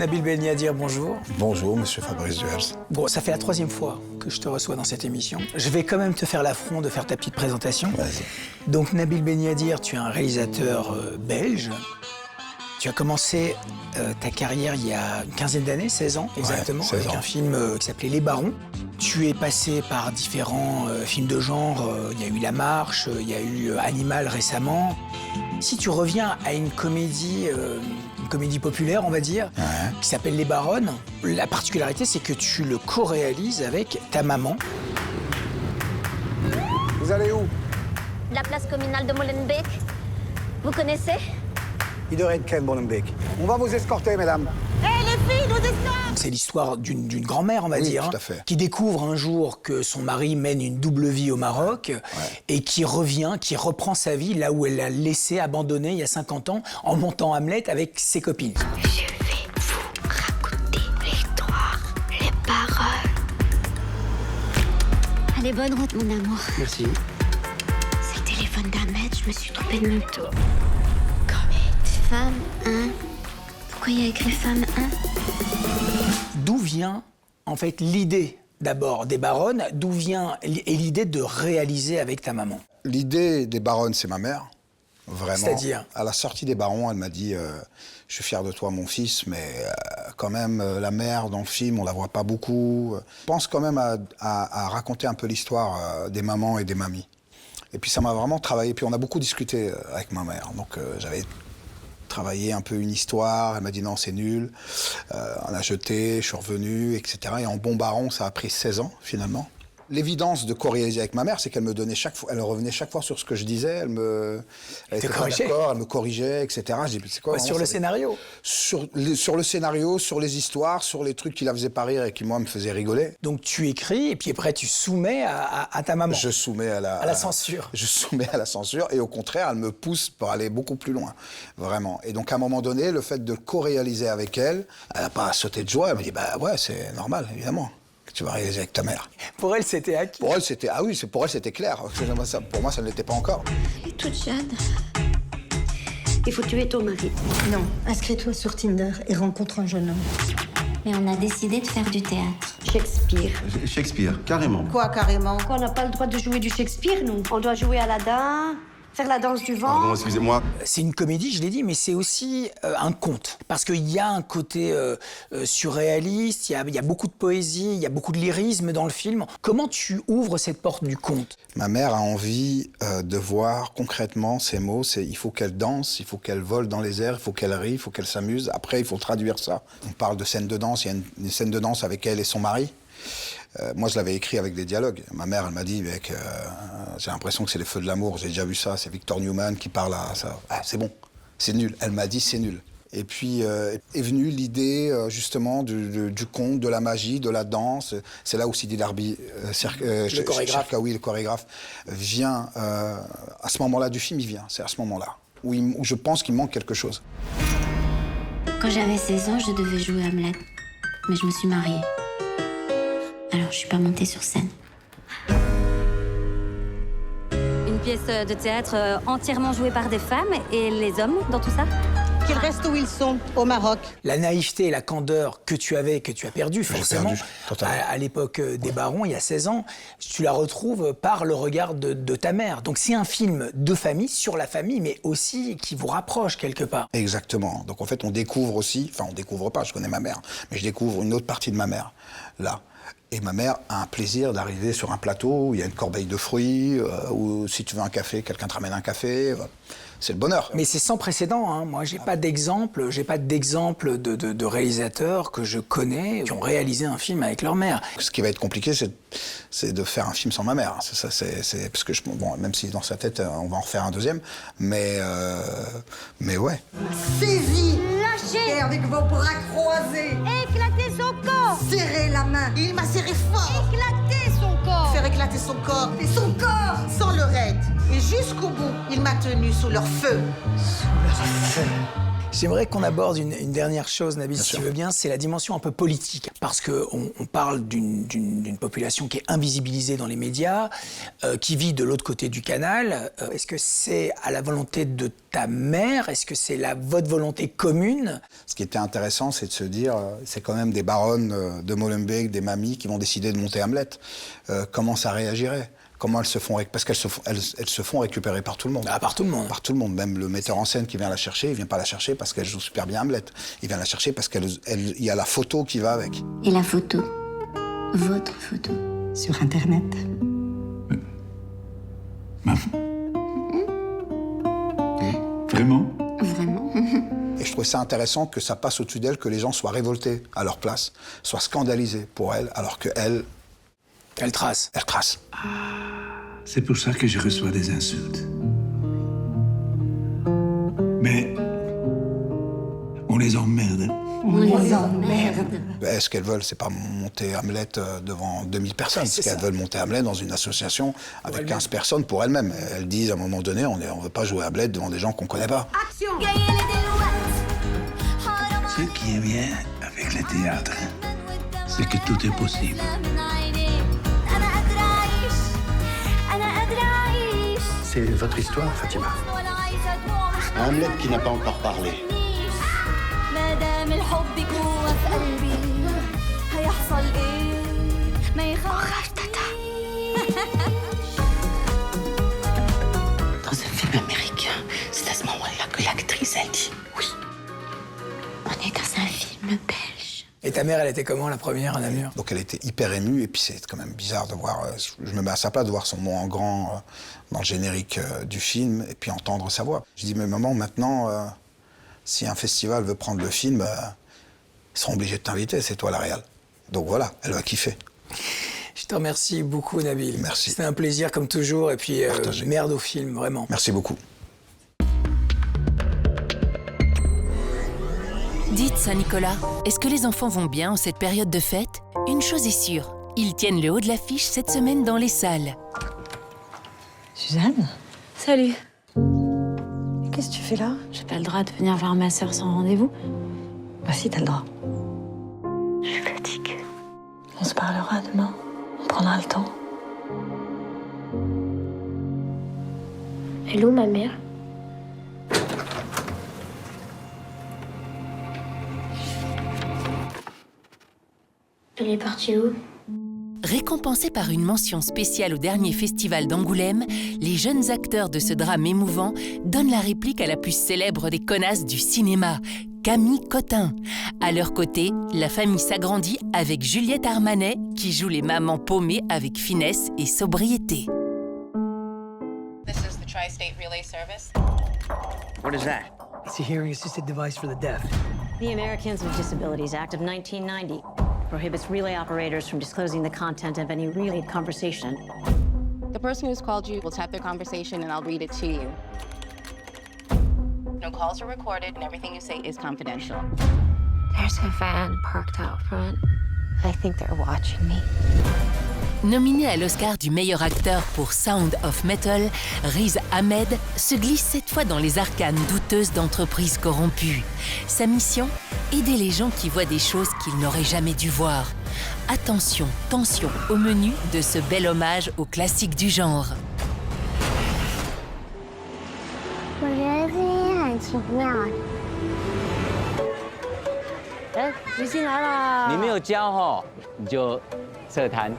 Nabil Benyadir, bonjour. Bonjour, monsieur Fabrice Duels. Bon, ça fait la 3e fois que je te reçois dans cette émission. Je vais quand même te faire l'affront de faire ta petite présentation. Vas-y. Donc, Nabil Benyadir, tu es un réalisateur belge. Tu as commencé ta carrière il y a une quinzaine d'années, 16 ans exactement, 16 avec ans. un film qui s'appelait Les Barons. Tu es passé par différents films de genre. Il y a eu La Marche, il y a eu Animal récemment. Si tu reviens à une comédie populaire, on va dire, qui s'appelle Les Baronnes, la particularité, c'est que tu le co-réalises avec ta maman. Vous allez où? La place communale de Molenbeek. Vous connaissez? Iedereen kent Molenbeek. On va vous escorter, mesdames. Hé, les filles, nous escortent! C'est l'histoire d'une grand-mère, on va dire, tout à fait. qui découvre un jour que son mari mène une double vie au Maroc et qui revient, qui reprend sa vie là où elle l'a laissé abandonné il y a 50 ans en montant Hamlet avec ses copines. Je vais vous raconter l'histoire, les paroles. Allez, bonne route, mon amour. Merci. C'est le téléphone d'Ahmed, je me suis trompée de numéro. Femme 1. Pourquoi il y a écrit femme 1? D'où vient, en fait, l'idée, d'abord, des Baronnes, d'où vient l'idée de réaliser avec ta maman? L'idée des Baronnes, c'est ma mère. Vraiment. C'est-à-dire? À la sortie des Barons, elle m'a dit je suis fier de toi, mon fils, mais quand même, la mère, dans le film, on la voit pas beaucoup. Je pense quand même à raconter un peu l'histoire des mamans et des mamies. Et puis ça m'a vraiment travaillé. Puis on a beaucoup discuté avec ma mère. Donc j'avais travaillé un peu une histoire, elle m'a dit non, c'est nul, on a jeté, je suis revenu, etc. Et en bon baron, ça a pris 16 ans, finalement. L'évidence de co-réaliser avec ma mère, c'est qu'elle me donnait chaque fois, elle revenait chaque fois sur ce que je disais, elle était pas d'accord, elle me corrigeait, etc. Je dis, c'est quoi, Sur le scénario? Sur le scénario, sur les histoires, sur les trucs qui la faisaient pas rire et qui, moi, me faisaient rigoler. Donc tu écris et puis après tu soumets à ta maman? Je soumets à la censure. Je soumets à la censure et au contraire, elle me pousse pour aller beaucoup plus loin, vraiment. Et donc à un moment donné, le fait de co-réaliser avec elle, elle n'a pas sauté de joie, elle m'a dit, bah ouais, c'est normal, évidemment. Tu vas réaliser avec ta mère. Pour elle, c'était acquis. Pour elle, c'était... Ah oui, pour elle, c'était clair. Pour moi, ça ne l'était pas encore. Elle est toute jeune. Il faut tuer ton mari. Non, inscris-toi sur Tinder et rencontre un jeune homme. Mais on a décidé de faire du théâtre. Shakespeare. Shakespeare, carrément. Quoi, carrément? On n'a pas le droit de jouer du Shakespeare, nous. On doit jouer Aladdin, faire la danse du vent. Pardon, excusez-moi. C'est une comédie, je l'ai dit, mais c'est aussi un conte. Parce qu'il y a un côté surréaliste, il y a beaucoup de poésie, il y a beaucoup de lyrisme dans le film. Comment tu ouvres cette porte du conte? Ma mère a envie de voir concrètement ces mots. Il faut qu'elle danse, il faut qu'elle vole dans les airs, il faut qu'elle rie, il faut qu'elle s'amuse. Après, il faut traduire ça. On parle de scènes de danse, il y a une scène de danse avec elle et son mari. Moi, je l'avais écrit avec des dialogues. Ma mère, elle m'a dit, mec, j'ai l'impression que c'est les feux de l'amour. J'ai déjà vu ça. C'est Victor Newman qui parle à ça. Ah, c'est bon, c'est nul. Elle m'a dit, c'est nul. Et puis est venue l'idée, justement, du conte, de la magie, de la danse. C'est là où Sidi Larbi, le chorégraphe. Cherkaoui, le chorégraphe, vient. À ce moment-là du film, il vient. C'est à ce moment-là où je pense qu'il manque quelque chose. Quand j'avais 16 ans, je devais jouer Hamlet. Mais je me suis mariée. Alors, je suis pas montée sur scène. Une pièce de théâtre entièrement jouée par des femmes et les hommes dans tout ça? Qu'ils restent où ils sont, au Maroc. La naïveté et la candeur que tu avais, que tu as perdu forcément, perdu, totalement. à l'époque des Barons, il y a 16 ans, tu la retrouves par le regard de ta mère. Donc c'est un film de famille, sur la famille, mais aussi qui vous rapproche quelque part. Exactement. Donc en fait, on découvre aussi, enfin on découvre pas, je connais ma mère, mais je découvre une autre partie de ma mère, là. Et ma mère a un plaisir d'arriver sur un plateau où il y a une corbeille de fruits, où si tu veux un café, quelqu'un te ramène un café. C'est le bonheur. Mais c'est sans précédent, hein. Moi, j'ai pas d'exemple de réalisateurs que je connais qui ont réalisé un film avec leur mère. Ce qui va être compliqué, c'est de faire un film sans ma mère. C'est ça, c'est parce que bon, même si dans sa tête, on va en refaire un deuxième, mais ouais. Saisis! Lâchez! Et avec vos bras croisés, Éclatez son corps! serrez la main. Il m'a serré fort. Éclatez son corps! Faire éclater son corps. Et son corps! Sans le raid. Et jusqu'au bout, il m'a tenu sous leur feu. Sous leur feu. J'aimerais qu'on aborde une dernière chose, Nabil, si tu veux bien, c'est la dimension un peu politique. Parce qu'on parle d'une population qui est invisibilisée dans les médias, qui vit de l'autre côté du canal. Est-ce que c'est à la volonté de ta mère? Est-ce que c'est votre volonté commune? Ce qui était intéressant, c'est de se dire, c'est quand même des baronnes de Molenbeek, des mamies qui vont décider de monter Hamlet. Comment ça réagirait? Comment elles se font... Parce qu'elles se font récupérer par tout le monde. Ah, par tout le monde. Par tout le monde. Même le metteur en scène qui vient la chercher, il vient pas la chercher parce qu'elle joue super bien Hamlet. Il vient la chercher parce qu'il y a la photo qui va avec. Et la photo? Votre photo? Sur Internet. Vraiment? Vraiment? Et je trouvais ça intéressant que ça passe au-dessus d'elle, que les gens soient révoltés à leur place, soient scandalisés pour elle, alors qu'elle... Elle trace. Elle trace. C'est pour ça que je reçois des insultes. Mais on les emmerde. On les emmerde. Ce qu'elles veulent, c'est pas monter Hamlet devant 2000 personnes. Ce qu'elles veulent monter Hamlet dans une association avec 15 personnes pour elles-mêmes. Elles disent à un moment donné, on veut pas jouer Hamlet devant des gens qu'on connaît pas. Ce qui est bien avec le théâtre, c'est que tout est possible. C'est votre histoire, Fatima. Un Hamlet qui n'a pas encore parlé. Dans un film américain, c'est à ce moment-là que l'actrice, elle dit oui. On est dans un film belge. Et ta mère, elle était comment, la première, à Namur? Donc elle était hyper émue, et puis c'est quand même bizarre de voir, je me mets à sa place, de voir son nom en grand dans le générique du film, et puis entendre sa voix. Je dis, mais maman, maintenant, si un festival veut prendre le film, ils seront obligés de t'inviter, c'est toi la réal. Donc voilà, elle va kiffer. Je te remercie beaucoup, Nabil. Merci. C'était un plaisir, comme toujours, et puis merde au film, vraiment. Merci beaucoup. Dites Saint-Nicolas, est-ce que les enfants vont bien en cette période de fête? Une chose est sûre, ils tiennent le haut de l'affiche cette semaine dans les salles. Suzanne? Salut. Qu'est-ce que tu fais là? J'ai pas le droit de venir voir ma sœur sans rendez-vous. Bah si, t'as le droit. Je suis fatiguée. On se parlera demain. On prendra le temps. Elle est où ma mère? Elle est partie où? Récompensés par une mention spéciale au dernier festival d'Angoulême, les jeunes acteurs de ce drame émouvant donnent la réplique à la plus célèbre des connasses du cinéma, Camille Cotin. À leur côté, la famille s'agrandit avec Juliette Armanet, qui joue les mamans paumées avec finesse et sobriété. This is the Tri-State Relay Service. What is that? It's a hearing-assisted device for the deaf. The Americans with Disabilities Act of 1990 prohibits relay operators from disclosing the content of any relayed conversation. The person who's called you will type their conversation and I'll read it to you. No calls are recorded and everything you say is confidential. There's a van parked out front. I think they're watching me. Nominé à l'Oscar du meilleur acteur pour Sound of Metal, Riz Ahmed se glisse cette fois dans les arcanes douteuses d'entreprises corrompues. Sa mission? Aider les gens qui voient des choses qu'ils n'auraient jamais dû voir. Attention, tension au menu de ce bel hommage aux classiques du genre. 我觉得这些很奇妙。哎，你进来啦！你没有教哦，你就侧摊。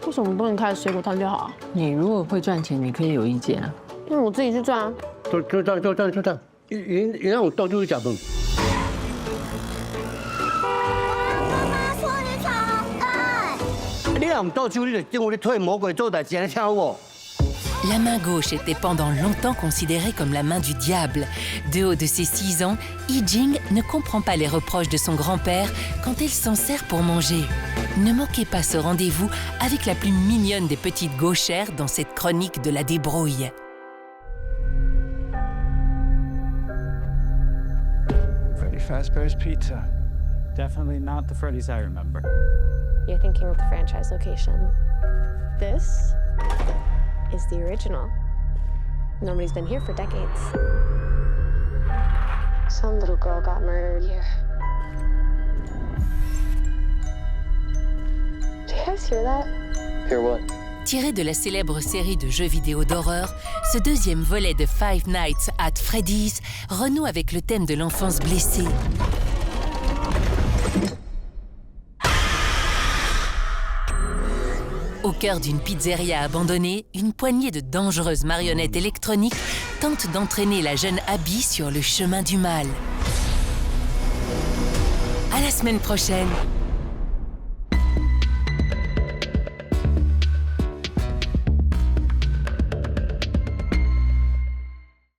为什么不能开水果摊就好？你如果会赚钱，你可以有意见啊。那我自己去赚啊。就这样，你让我到处讲的。你让我到处你就跟我推魔鬼做代志，你听我。 La main gauche était pendant longtemps considérée comme la main du diable. De haut de ses 6 ans, Yi Jing ne comprend pas les reproches de son grand-père quand elle s'en sert pour manger. Ne manquez pas ce rendez-vous avec la plus mignonne des petites gauchères dans cette chronique de la débrouille. Freddy Fazbear's Pizza. Definitely not the Freddy's I remember. You're thinking of the franchise location. This is the original. Nobody's been here for decades. Some little girl got murdered here. Did you guys hear that? Hear what? Tiré de la célèbre série de jeux vidéo d'horreur, ce deuxième volet de Five Nights at Freddy's renoue avec le thème de l'enfance blessée. Au cœur d'une pizzeria abandonnée, une poignée de dangereuses marionnettes électroniques tentent d'entraîner la jeune Abby sur le chemin du mal. À la semaine prochaine!